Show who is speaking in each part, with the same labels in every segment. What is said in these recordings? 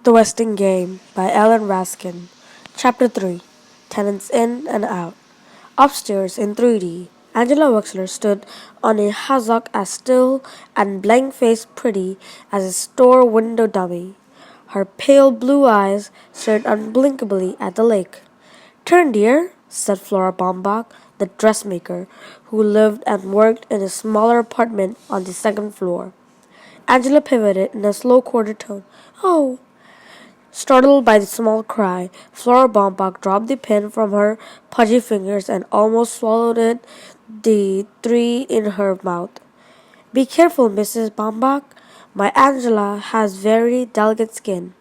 Speaker 1: The Westing Game by Ellen Raskin. Chapter 3 Tenants In and Out. Upstairs in 3D, Angela Wexler stood on a hassock as still and blank-faced pretty as a store window dummy. Her pale blue eyes stared unblinkably at the lake. "Turn, dear," said Flora Baumbach, the dressmaker, who lived and worked in a smaller apartment on the second floor. Angela pivoted in a slow quarter tone. "Oh!" Startled by the small cry, Flora Baumbach dropped the pen from her pudgy fingers and almost swallowed the three in her mouth. "Be careful, Mrs. Baumbach. My Angela has very delicate skin."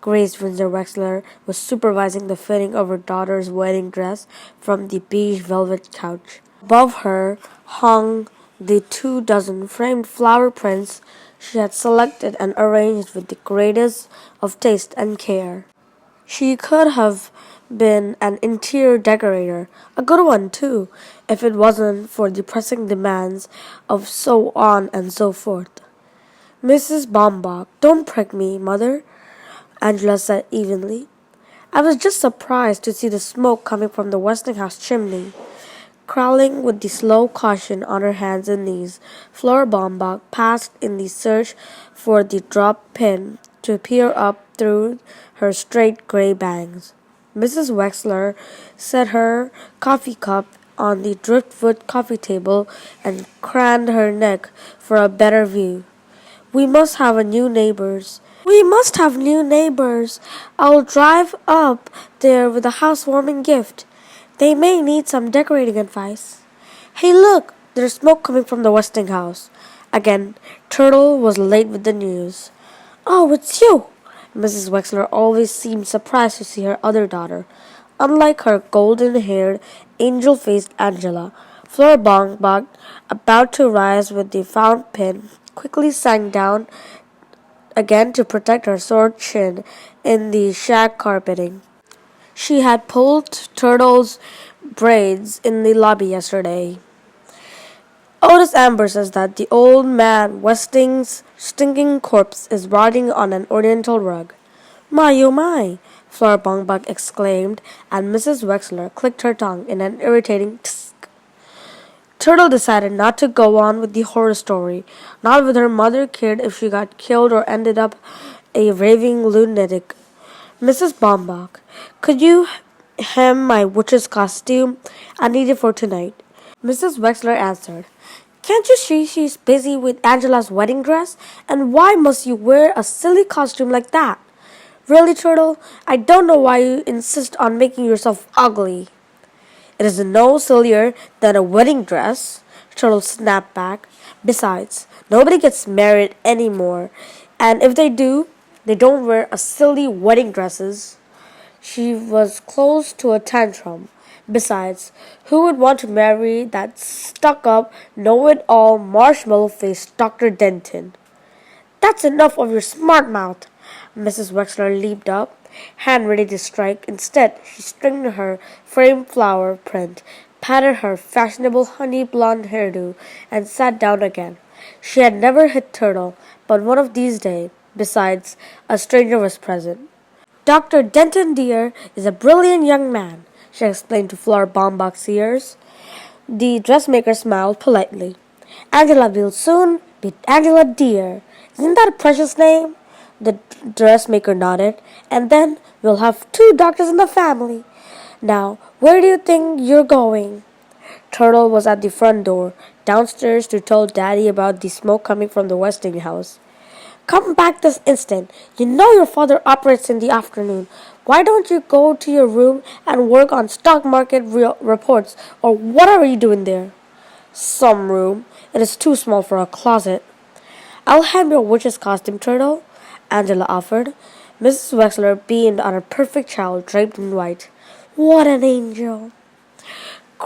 Speaker 1: Grace Windsor Wexler was supervising the fitting of her daughter's wedding dress from the beige velvet couch. Above her hung the 2 dozen framed flower prints she had selected and arranged with the greatest of taste and care. She could have been an interior decorator, a good one too, if it wasn't for the pressing demands of so on and so forth. "Mrs. Baumbach, don't prick me, Mother," Angela said evenly. "I was just surprised to see the smoke coming from the Westinghouse chimney." Crawling with the slow caution on her hands and knees, Flora Baumbach passed in the search for the dropped pin to peer up through her straight gray bangs. Mrs. Wexler set her coffee cup on the driftwood coffee table and craned her neck for a better view. "We must have a new neighbors. We must have new neighbors. I'll drive up there with a housewarming gift. They may need some decorating advice. Hey, look! There's smoke coming from the Westinghouse." Again, Turtle was late with the news. "Oh, it's you!" Mrs. Wexler always seemed surprised to see her other daughter. Unlike her golden-haired, angel-faced Angela, Flora Baumbach, about to rise with the found pin, quickly sank down again to protect her sore chin in the shag carpeting. She had pulled Turtle's braids in the lobby yesterday. "Otis Amber says that the old man Westing's stinking corpse is rotting on an oriental rug." "My, oh my!" Flora Baumbach exclaimed, and Mrs. Wexler clicked her tongue in an irritating tsk. Turtle decided not to go on with the horror story. Not with her mother cared if she got killed or ended up a raving lunatic. "Mrs. Baumbach, could you hem my witch's costume? I need it for tonight." Mrs. Wexler answered, "Can't you see she's busy with Angela's wedding dress? And why must you wear a silly costume like that?" "Really, Turtle, I don't know why you insist on making yourself ugly." "It is no sillier than a wedding dress," Turtle snapped back. "Besides, nobody gets married anymore, and if they do, they don't wear a silly wedding dresses." She was close to a tantrum. Besides, who would want to marry that stuck-up, know-it-all, marshmallow-faced Dr. Denton? "That's enough of your smart mouth!" Mrs. Wexler leaped up, hand ready to strike. Instead, she straightened her framed flower print, patted her fashionable honey blonde hairdo, and sat down again. She had never hit Turtle, but one of these days. Besides, a stranger was present. "Dr. Denton, dear, is a brilliant young man," she explained to Flora Baumbach's ears. The dressmaker smiled politely. "Angela will soon be Angela dear. Isn't that a precious name?" The dressmaker nodded. "And then we'll have 2 doctors in the family. Now, where do you think you're going?" Turtle was at the front door, downstairs to tell Daddy about the smoke coming from the Westinghouse. "Come back this instant. You know your father operates in the afternoon. Why don't you go to your room and work on stock market reports or whatever you do in there?" "Some room. It is too small for a closet." "I'll have your witch's costume, Turtle," Angela offered. Mrs. Wexler beamed on her perfect child draped in white. "What an angel!"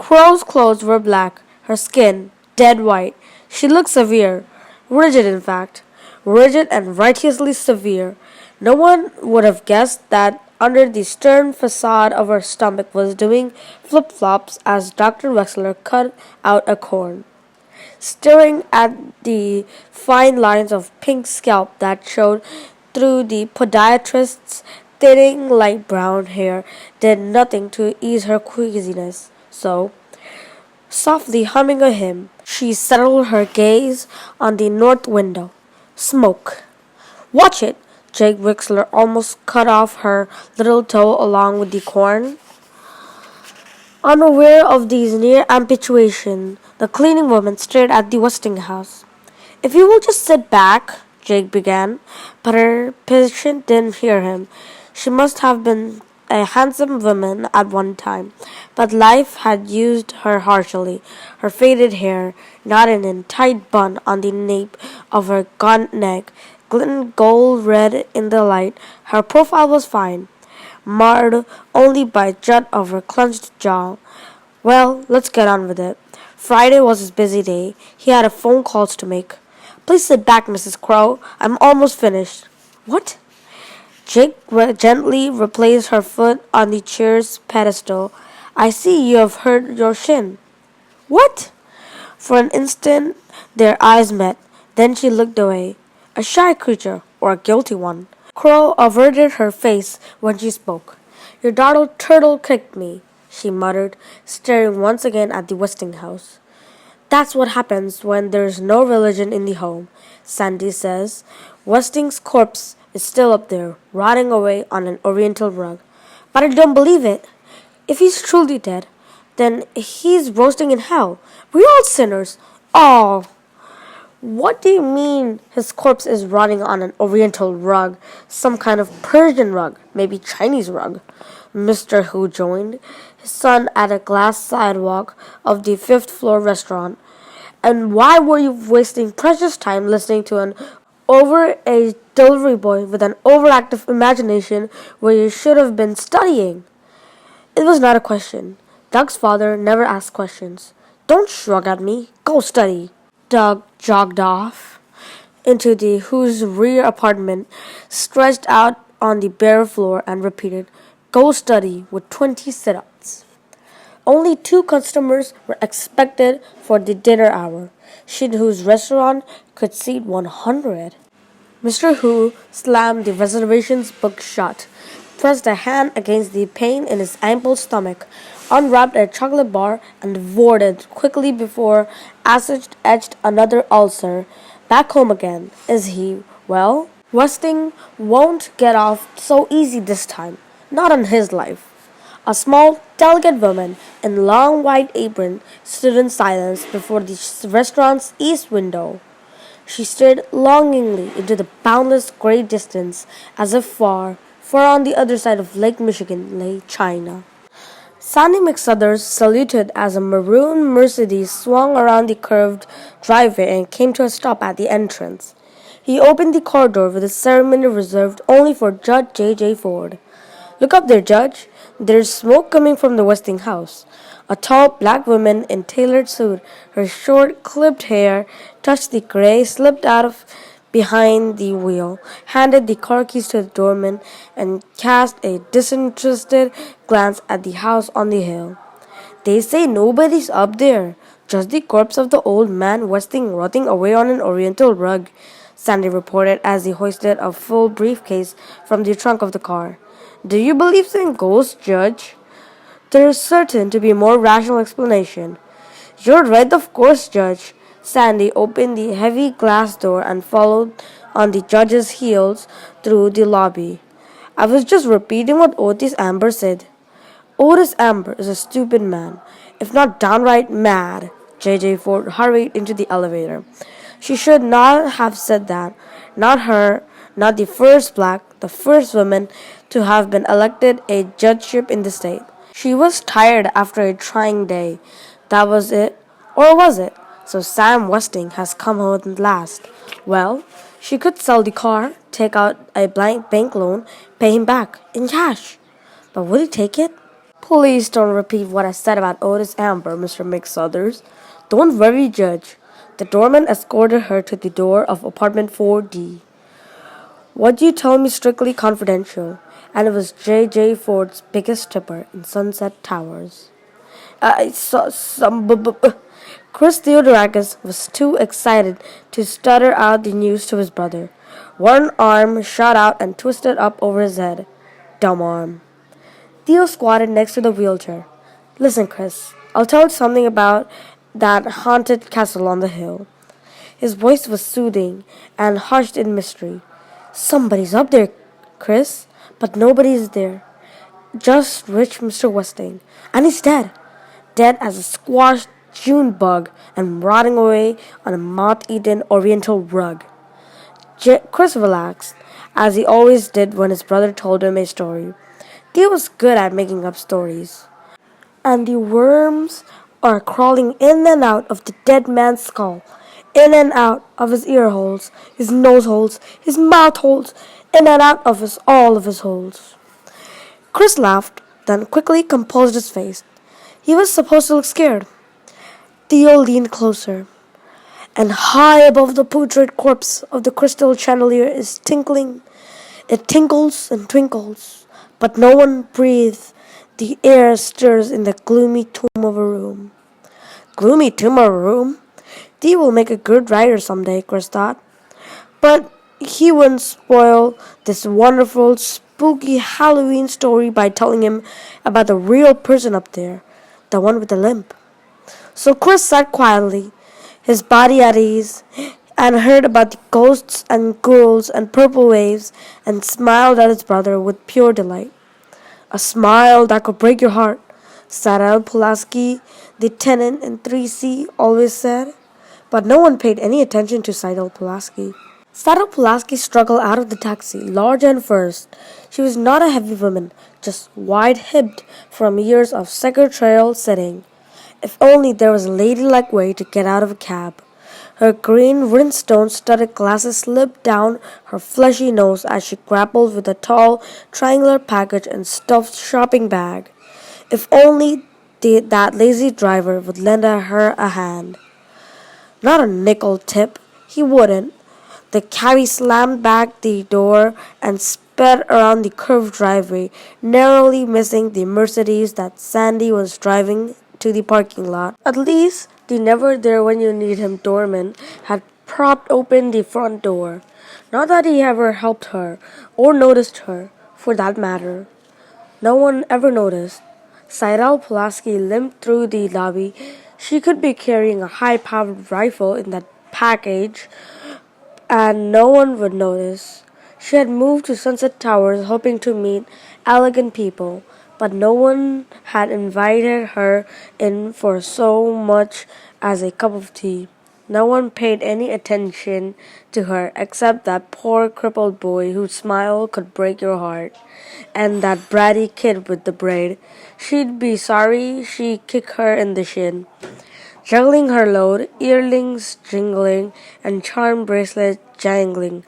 Speaker 1: Crow's clothes were black, her skin dead white. She looked severe, rigid in fact. Rigid and righteously severe. No one would have guessed that under the stern facade of her stomach was doing flip-flops as Dr. Wexler cut out a corn, staring at the fine lines of pink scalp that showed through the podiatrist's thinning light brown hair did nothing to ease her queasiness. So, softly humming a hymn, she settled her gaze on the north window. Smoke. Watch it! Jake Wixler almost cut off her little toe along with the corn. Unaware of these near amputation, the cleaning woman stared at the Westinghouse. If you will just sit back, Jake began, but her patient didn't hear him. She must have been a handsome woman at one time, but life had used her harshly. Her faded hair, knotted in tight bun on the nape of her gaunt neck, glistened gold red in the light. Her profile was fine, marred only by jut of her clenched jaw. Well, let's get on with it. Friday was his busy day. He had a phone calls to make. Please sit back, Mrs. Crow. I'm almost finished. What? Jake gently replaced her foot on the chair's pedestal. I see you have hurt your shin. What? For an instant their eyes met. Then she looked away. A shy creature, or a guilty one. Crow averted her face when she spoke. Your daughter Turtle kicked me, she muttered, staring once again at the Westinghouse. That's what happens when there's no religion in the home, Sandy says. Westing's corpse is still up there, rotting away on an oriental rug. But I don't believe it. If he's truly dead, then he's roasting in hell. We're all sinners. Oh, what do you mean his corpse is rotting on an oriental rug? Some kind of Persian rug, maybe Chinese rug. Mr. Hu joined his son at a glass sidewalk of the fifth-floor restaurant. And why were you wasting precious time listening to an overage delivery boy with an overactive imagination where you should have been studying? It was not a question. Doug's father never asked questions. Don't shrug at me. Go study. Doug jogged off into the Who's rear apartment, stretched out on the bare floor, and repeated, Go study with 20 sit-ups. Only 2 customers were expected for the dinner hour. Shin Hu's restaurant could seat 100. Mr. Hu slammed the reservations book shut, pressed a hand against the pain in his ample stomach, unwrapped a chocolate bar, and devoured it quickly before acid etched another ulcer. Back home again, is he? Well, Westing won't get off so easy this time. Not on his life. A small, delicate woman in long white apron stood in silence before the restaurant's east window. She stared longingly into the boundless gray distance, as if far, far on the other side of Lake Michigan lay China. Sandy McSuthers saluted as a maroon Mercedes swung around the curved driveway and came to a stop at the entrance. He opened the car door with a ceremony reserved only for Judge J.J. Ford. Look up there, Judge. There's smoke coming from the Westinghouse. A tall black woman in tailored suit, her short, clipped hair touched the gray, slipped out of behind the wheel, handed the car keys to the doorman, and cast a disinterested glance at the house on the hill. They say nobody's up there, just the corpse of the old man Westing rotting away on an oriental rug, Sandy reported as he hoisted a full briefcase from the trunk of the car. Do you believe in ghosts, Judge? There is certain to be a more rational explanation. You're right, of course, Judge. Sandy opened the heavy glass door and followed on the judge's heels through the lobby. I was just repeating what Otis Amber said. Otis Amber is a stupid man, if not downright mad. J.J. Ford hurried into the elevator. She should not have said that. Not her, not the first black, the first woman to have been elected a judgeship in the state. She was tired after a trying day. That was it. Or was it? So Sam Westing has come home at last. Well, she could sell the car, take out a blank bank loan, pay him back in cash. But would he take it? Please don't repeat what I said about Otis Amber, Mr. McSuthers. Don't worry, Judge. The doorman escorted her to the door of apartment 4D. What you tell me strictly confidential, and it was J.J. Ford's biggest tipper in Sunset Towers. I saw some Chris Theodorakis was too excited to stutter out the news to his brother. One arm shot out and twisted up over his head. Dumb arm. Theo squatted next to the wheelchair. Listen, Chris, I'll tell you something about that haunted castle on the hill. His voice was soothing and hushed in mystery. Somebody's up there, Chris, but nobody's there. Just rich Mr. Westing. And he's dead. Dead as a squashed June bug and rotting away on a moth-eaten oriental rug. Chris relaxed, as he always did when his brother told him a story. Theo was good at making up stories. And the worms are crawling in and out of the dead man's skull, in and out of his ear holes, his nose holes, his mouth holes, in and out of all of his holes. Chris laughed, then quickly composed his face. He was supposed to look scared. Theo leaned closer, and high above the putrid corpse of the crystal chandelier is tinkling. It tinkles and twinkles, but no one breathes. The air stirs in the gloomy tomb of a room. Gloomy tomb of a room? Theo will make a good writer someday, Chris thought. But he wouldn't spoil this wonderful, spooky Halloween story by telling him about the real person up there, the one with the limp. So Chris sat quietly, his body at ease, and heard about the ghosts and ghouls and purple waves, and smiled at his brother with pure delight. A smile that could break your heart, Cyril Pulaski, the tenant in 3C, always said. But no one paid any attention to Cyril Pulaski. Cyril Pulaski struggled out of the taxi, large and first. She was not a heavy woman, just wide-hipped from years of secretarial sitting. If only there was a ladylike way to get out of a cab. Her green rhinestone-studded glasses slipped down her fleshy nose as she grappled with a tall, triangular package and stuffed shopping bag. If only that lazy driver would lend her a hand. Not a nickel tip. He wouldn't. The cabby slammed back the door and sped around the curved driveway, narrowly missing the Mercedes that Sandy was driving to the parking lot. At least the never-there-when-you-need-him doorman had propped open the front door. Not that he ever helped her, or noticed her, for that matter. No one ever noticed. Cyril Pulaski limped through the lobby. She could be carrying a high-powered rifle in that package, and no one would notice. She had moved to Sunset Towers hoping to meet elegant people, but no one had invited her in for so much as a cup of tea. No one paid any attention to her except that poor crippled boy whose smile could break your heart, and that bratty kid with the braid. She'd be sorry she kicked her in the shin. Juggling her load, earrings jingling, and charm bracelet jangling,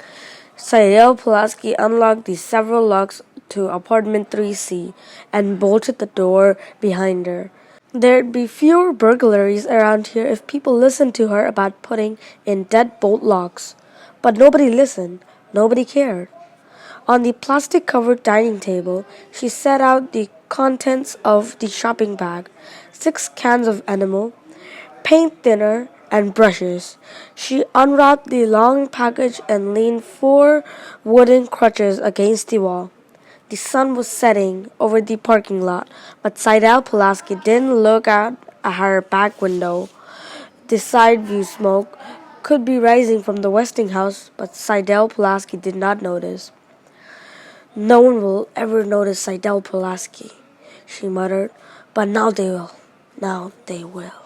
Speaker 1: Cyril Pulaski unlocked the several locks to apartment 3C and bolted the door behind her. There'd be fewer burglaries around here if people listened to her about putting in deadbolt locks. But nobody listened. Nobody cared. On the plastic-covered dining table, she set out the contents of the shopping bag: 6 cans of enamel, paint thinner, and brushes. She unwrapped the long package and leaned 4 wooden crutches against the wall. The sun was setting over the parking lot, but Cyril Pulaski didn't look out at her back window. The side view smoke could be rising from the Westinghouse, but Cyril Pulaski did not notice. No one will ever notice Cyril Pulaski, she muttered, but now they will. Now they will.